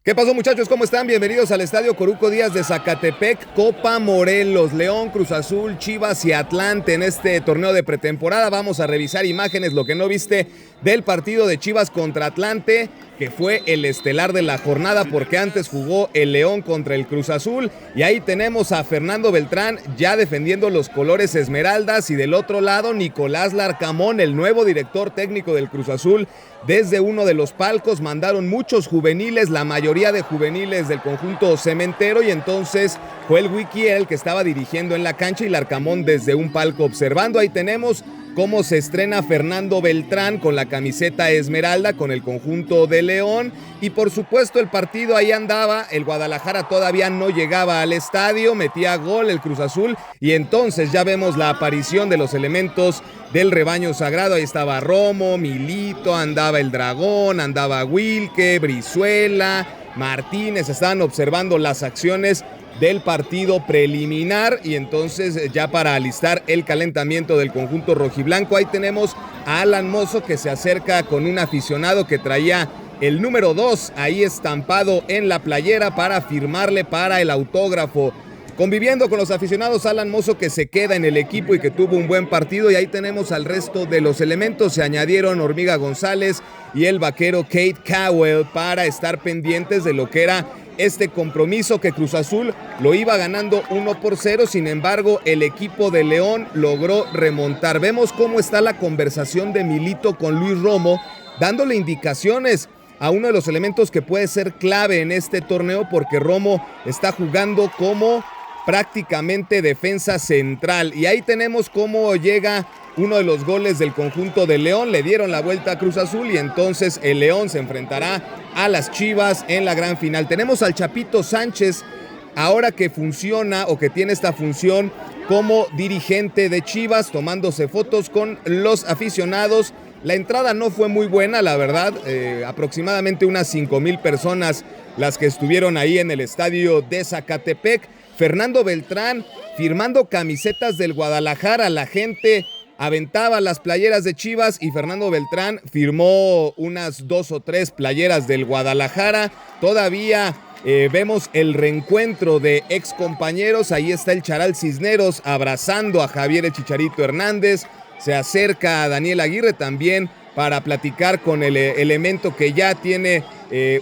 ¿Qué pasó, muchachos? ¿Cómo están? Bienvenidos al Estadio Coruco Díaz de Zacatepec, Copa Morelos, León, Cruz Azul, Chivas y Atlante en este torneo de pretemporada. Vamos a revisar imágenes, lo que no viste del partido de Chivas contra Atlante, que fue el estelar de la jornada porque antes jugó el León contra el Cruz Azul. Y ahí tenemos a Fernando Beltrán ya defendiendo los colores esmeraldas y del otro lado Nicolás Larcamón, el nuevo director técnico del Cruz Azul. Desde uno de los palcos mandaron muchos juveniles, la mayoría de juveniles del conjunto cementero, y entonces fue el Wiki el que estaba dirigiendo en la cancha y Larcamón desde un palco observando. Ahí tenemos cómo se estrena Fernando Beltrán con la camiseta esmeralda con el conjunto de León, y por supuesto el partido ahí andaba. El Guadalajara todavía no llegaba al estadio, metía gol el Cruz Azul y entonces ya vemos la aparición de los elementos del rebaño sagrado. Ahí estaba Romo, Milito, andaba el Dragón, andaba Wilke, Brizuela, Martínez, estaban observando las acciones del partido preliminar y entonces ya para alistar el calentamiento del conjunto rojiblanco. Ahí tenemos a Alan Mozo que se acerca con un aficionado que traía el número 2 ahí estampado en la playera para firmarle para el autógrafo. Conviviendo con los aficionados, Alan Mozo, que se queda en el equipo y que tuvo un buen partido. Y ahí tenemos al resto de los elementos. Se añadieron Hormiga González y el vaquero Kate Cowell para estar pendientes de lo que era este compromiso, que Cruz Azul lo iba ganando 1-0. Sin embargo, el equipo de León logró remontar. Vemos cómo está la conversación de Milito con Luis Romo, dándole indicaciones a uno de los elementos que puede ser clave en este torneo, porque Romo está jugando como prácticamente defensa central. Y ahí tenemos cómo llega uno de los goles del conjunto de León. Le dieron la vuelta a Cruz Azul y entonces el León se enfrentará a las Chivas en la gran final. Tenemos al Chapito Sánchez, ahora que funciona o que tiene esta función como dirigente de Chivas, tomándose fotos con los aficionados. La entrada no fue muy buena, la verdad, aproximadamente unas 5,000 personas las que estuvieron ahí en el estadio de Zacatepec. Fernando Beltrán firmando camisetas del Guadalajara, la gente aventaba las playeras de Chivas y Fernando Beltrán firmó unas 2 o 3 playeras del Guadalajara. Todavía vemos el reencuentro de ex compañeros. Ahí está el Charal Cisneros abrazando a Javier el Chicharito Hernández. Se acerca a Daniel Aguirre también para platicar con el elemento que ya tiene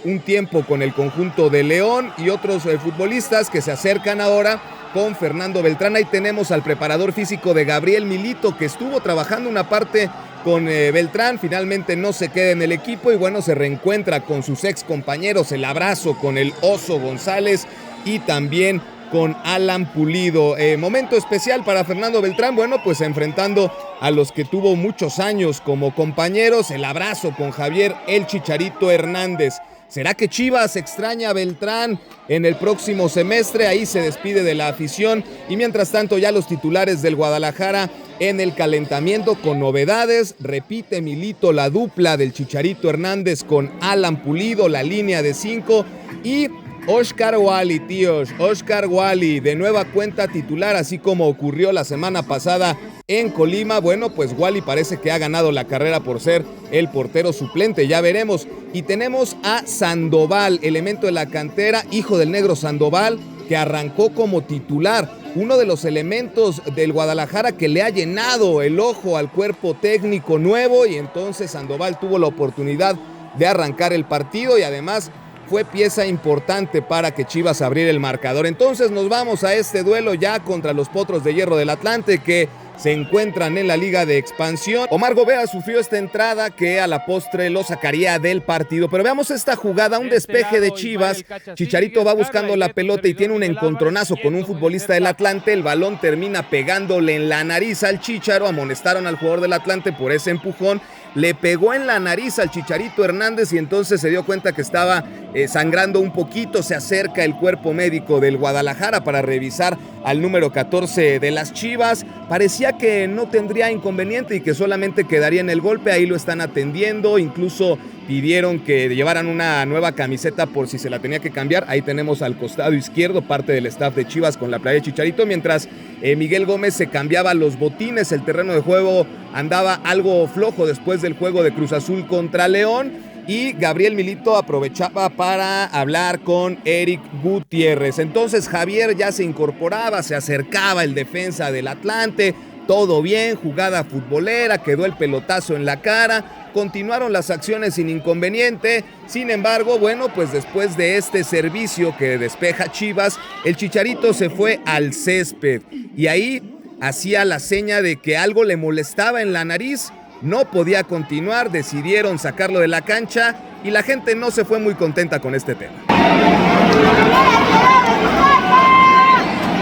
un tiempo con el conjunto de León, y otros futbolistas que se acercan ahora con Fernando Beltrán. Ahí tenemos al preparador físico de Gabriel Milito, que estuvo trabajando una parte con Beltrán, finalmente no se queda en el equipo y bueno, se reencuentra con sus ex compañeros. El abrazo con el Oso González y también con Alan Pulido. Momento especial para Fernando Beltrán, bueno, pues enfrentando a los que tuvo muchos años como compañeros. El abrazo con Javier el Chicharito Hernández. ¿Será que Chivas extraña a Beltrán en el próximo semestre? Ahí se despide de la afición y mientras tanto ya los titulares del Guadalajara en el calentamiento con novedades. Repite Milito la dupla del Chicharito Hernández con Alan Pulido, la línea de 5, y Oscar Wally, tíos, Oscar Wally de nueva cuenta titular, así como ocurrió la semana pasada en Colima. Bueno, pues Wally parece que ha ganado la carrera por ser el portero suplente, ya veremos. Y tenemos a Sandoval, elemento de la cantera, hijo del negro Sandoval, que arrancó como titular, uno de los elementos del Guadalajara que le ha llenado el ojo al cuerpo técnico nuevo, y entonces Sandoval tuvo la oportunidad de arrancar el partido y además fue pieza importante para que Chivas abriera el marcador. Entonces nos vamos a este duelo ya contra los Potros de Hierro del Atlante, que se encuentran en la Liga de Expansión. Omar Gobea sufrió esta entrada que a la postre lo sacaría del partido, pero veamos esta jugada, un despeje de Chivas. Chicharito va buscando la pelota y tiene un encontronazo con un futbolista del Atlante. El balón termina pegándole en la nariz al Chicharo. Amonestaron al jugador del Atlante por ese empujón. Le pegó en la nariz al Chicharito Hernández y entonces se dio cuenta que estaba sangrando un poquito. Se acerca el cuerpo médico del Guadalajara para revisar al número 14 de las Chivas. Parecía que no tendría inconveniente y que solamente quedaría en el golpe. Ahí lo están atendiendo, incluso pidieron que llevaran una nueva camiseta por si se la tenía que cambiar. Ahí tenemos al costado izquierdo parte del staff de Chivas con la playa de Chicharito, mientras Miguel Gómez se cambiaba los botines. El terreno de juego andaba algo flojo después del juego de Cruz Azul contra León. y Gabriel Milito aprovechaba para hablar con Eric Gutiérrez. Entonces Javier ya se incorporaba, se acercaba el defensa del Atlante, todo bien, jugada futbolera, quedó el pelotazo en la cara, continuaron las acciones sin inconveniente. Sin embargo, bueno, pues después de este servicio que despeja Chivas, el Chicharito se fue al césped y ahí hacía la seña de que algo le molestaba en la nariz. No podía continuar, decidieron sacarlo de la cancha y la gente no se fue muy contenta con este tema.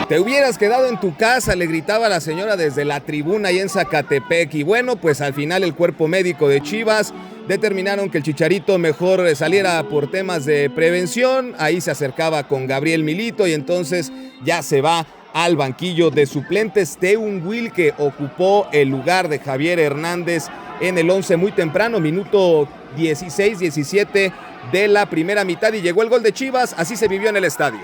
Te hubieras quedado en tu casa, le gritaba la señora desde la tribuna ahí en Zacatepec. Y bueno, pues al final el cuerpo médico de Chivas determinaron que el Chicharito mejor saliera por temas de prevención. Ahí se acercaba con Gabriel Milito y entonces ya se va al banquillo de suplentes. Teun Wilke ocupó el lugar de Javier Hernández en el 11 muy temprano, minuto 16-17 de la primera mitad y llegó el gol de Chivas. Así se vivió en el estadio.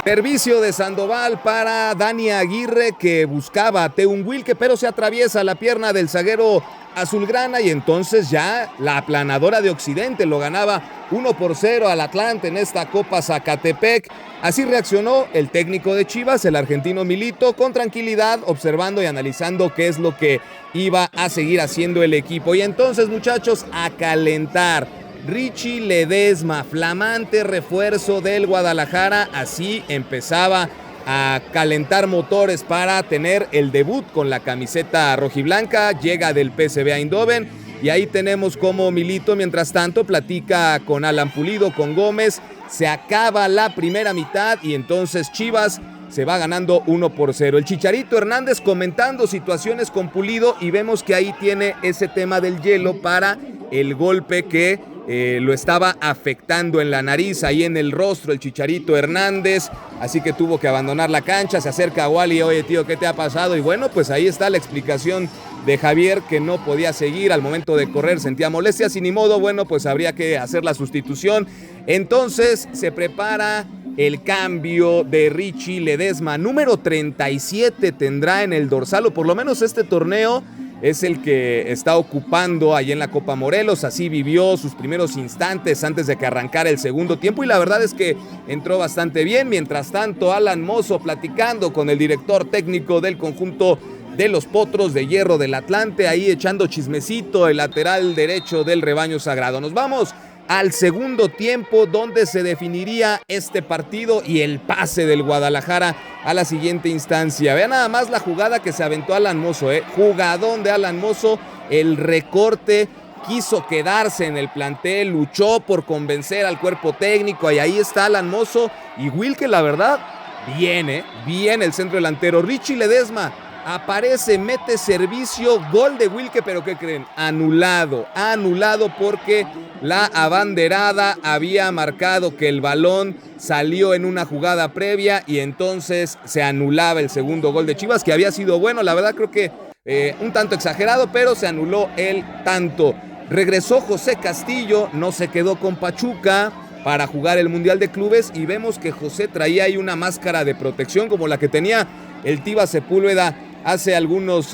Servicio de Sandoval para Dani Aguirre, que buscaba a Teun Wilke, pero se atraviesa la pierna del zaguero azulgrana y entonces ya la aplanadora de Occidente lo ganaba 1-0 al Atlante en esta Copa Zacatepec. Así reaccionó el técnico de Chivas, el argentino Milito, con tranquilidad, observando y analizando qué es lo que iba a seguir haciendo el equipo. Y entonces, muchachos, a calentar. Richie Ledesma, flamante refuerzo del Guadalajara, así empezaba a calentar motores para tener el debut con la camiseta rojiblanca. Llega del PSV Eindhoven y ahí tenemos como Milito, mientras tanto, platica con Alan Pulido, con Gómez. Se acaba la primera mitad y entonces Chivas se va ganando 1-0. El Chicharito Hernández comentando situaciones con Pulido y vemos que ahí tiene ese tema del hielo para el golpe que lo estaba afectando en la nariz, ahí en el rostro, el Chicharito Hernández, así que tuvo que abandonar la cancha. Se acerca a Wally, oye tío, ¿qué te ha pasado? Y bueno, pues ahí está la explicación de Javier, que no podía seguir al momento de correr, sentía molestias y ni modo, bueno, pues habría que hacer la sustitución. Entonces se prepara el cambio de Richie Ledesma, número 37 tendrá en el dorsal, o por lo menos este torneo es el que está ocupando ahí en la Copa Morelos. Así vivió sus primeros instantes antes de que arrancara el segundo tiempo y la verdad es que entró bastante bien. Mientras tanto, Alan Mozo platicando con el director técnico del conjunto de los Potros de Hierro del Atlante, ahí echando chismecito, el lateral derecho del rebaño sagrado. Nos vamos al segundo tiempo, donde se definiría este partido y el pase del Guadalajara a la siguiente instancia. Vean nada más la jugada que se aventó Alan Mozo, jugadón de Alan Mozo, el recorte, quiso quedarse en el plantel, luchó por convencer al cuerpo técnico y ahí está Alan Mozo y Wilke, la verdad, bien el centro delantero. Richie Ledesma aparece, mete servicio, gol de Wilke, pero ¿qué creen? Anulado porque la abanderada había marcado que el balón salió en una jugada previa y entonces se anulaba el segundo gol de Chivas, que había sido bueno, la verdad creo que un tanto exagerado, pero se anuló el tanto. Regresó José Castillo, no se quedó con Pachuca para jugar el Mundial de Clubes y vemos que José traía ahí una máscara de protección como la que tenía el Tiva Sepúlveda hace algunos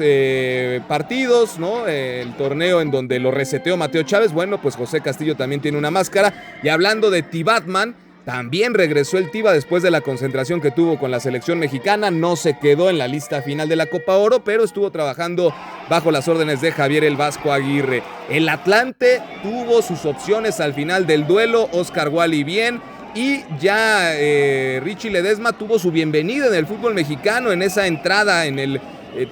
partidos, ¿no? El torneo en donde lo reseteó Mateo Chávez. Bueno, pues José Castillo también tiene una máscara. Y hablando de Tibatman, también regresó el Tiva después de la concentración que tuvo con la selección mexicana. No se quedó en la lista final de la Copa Oro, pero estuvo trabajando bajo las órdenes de Javier el Vasco Aguirre. El Atlante tuvo sus opciones al final del duelo. Oscar Wally bien. Y ya Richie Ledesma tuvo su bienvenida en el fútbol mexicano en esa entrada en el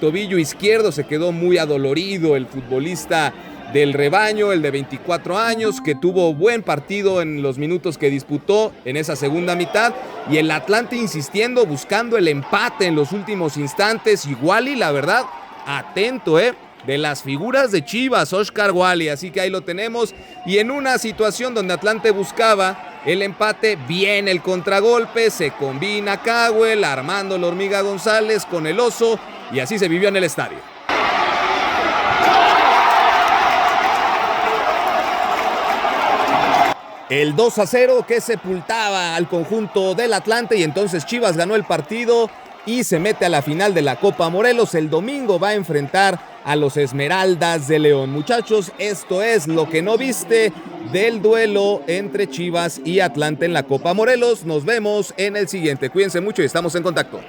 tobillo izquierdo. Se quedó muy adolorido el futbolista del rebaño, el de 24 años, que tuvo buen partido en los minutos que disputó en esa segunda mitad. Y el Atlante insistiendo, buscando el empate en los últimos instantes. Y Wally, la verdad, atento, de las figuras de Chivas, Oscar Wally. Así que ahí lo tenemos. Y en una situación donde Atlante buscaba el empate, viene el contragolpe, se combina Cowell, Armando La Hormiga González con el Oso, y así se vivió en el estadio. El 2-0 que sepultaba al conjunto del Atlante y entonces Chivas ganó el partido y se mete a la final de la Copa Morelos. El domingo va a enfrentar a los Esmeraldas de León. Muchachos, esto es lo que no viste del duelo entre Chivas y Atlante en la Copa Morelos. Nos vemos en el siguiente. Cuídense mucho y estamos en contacto.